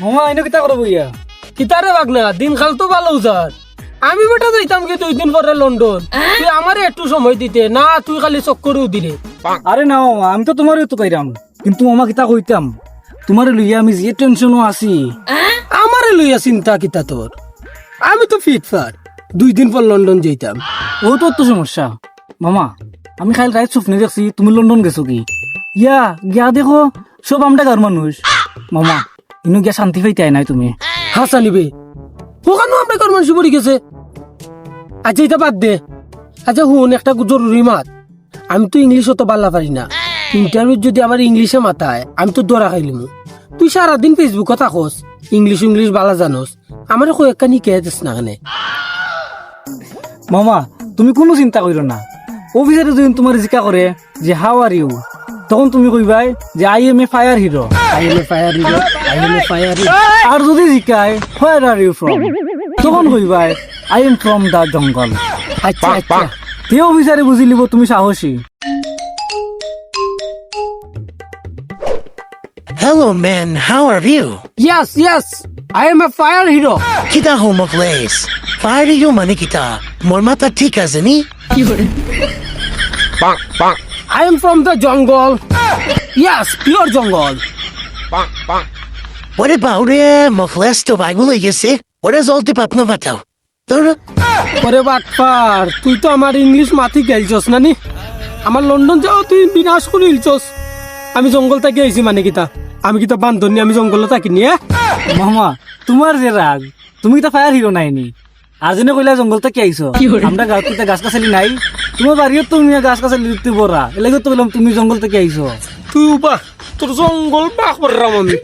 মামা এনে কিতা করবো ইয়া? কিতারে বাগনা দিন খাল তো ভালো স্যার। আমি বেটা যাইতাম কি 2 দিন পরে লন্ডন, তুই আমারে একটু সময় দিতে না, তুই খালি চক্করেও দিলে। আরে না মামা, আমি তো তোমারই তো পাইরাম, কিন্তু মামা কিতা কইতাম, তোমারে লইয়া আমি যে টেনশনও আছি। আমারে লইয়া চিন্তা কিতা তোর? আমি তো ফিট ফাট 2 দিন পর লন্ডন যাইতাম। ও তো সমস্যা মামা। আমি খাইল রাইত স্বপ্নে দেখছি তুমি লন্ডন গেছো কি ইয়া, গিয়া দেখো সব আমরা গার মানুষ। মামা ইনু গিয়া শান্তি পাইতে নাই তুমি। হাসা নিবে ওখানে আমরা কর মানুষ পড়ে গেছে। আচ্ছা এটা বাদ দে। আচ্ছা হুন একটা জরুরি মাত, আমি তো ইংলিশ অত বাল্লা পারি না। ইন্টারভিউ যদি আবার ইংলিশে মাথায় আমি তো দরা খাইলিম। তুই সারাদিন ফেসবুকে থাকস, ইংলিশ ইংলিশ বালা জানোস, আমার কয়েকখানি কে দিস না কেন? মামা তুমি কোনো চিন্তা করো না, অফিসারে যদি তোমার জিকা করে যে হাউ আর ইউ, তখন তুমি কইবাই যে I am a fire hero. I am a fire hero, I am a fire hero. আর যদি জিকায় হোয়ার আর ইউ ফ্রম, তখন কইবাই আই এম ফ্রম দা জঙ্গল। আচ্ছা আচ্ছা তে অফিসারে বুঝি লিব তুমি সাহসী। Hello, man. How are you? Yes yes, I am a fire hero. Kita home of lace. Fire you mani kita. Mormata tika zani. I am from the jungle. Yes, pure জঙ্গল। What about Mofles to Bible yesi? What is all the papna batao? Tora? ওরে বাটপার, তুই তো আমার English মাথি গেলছস নানি। আমার London যাও তুই বিনাশ করে ইলছস। আমি জঙ্গল থেকে আইছি মানে কিতা? আমি কিতা বান্ধনী, আমি জঙ্গলে থাকি নিয়ে। মামা তোমার যে রাগ, তুমি তো ফায়ার হিরো নাইনি। আর জনে কইলা জঙ্গল থেকে আইছো, আমরা গাঁত গাছ গাছালি নাই, তোমার বাড়িও তুমি গাছ গাছালি দিতে বড়া, এলাকা তো বললাম তুমি জঙ্গল থেকে আইছো। তুই বাহ, তোর জঙ্গল বাহ করলাম আমি।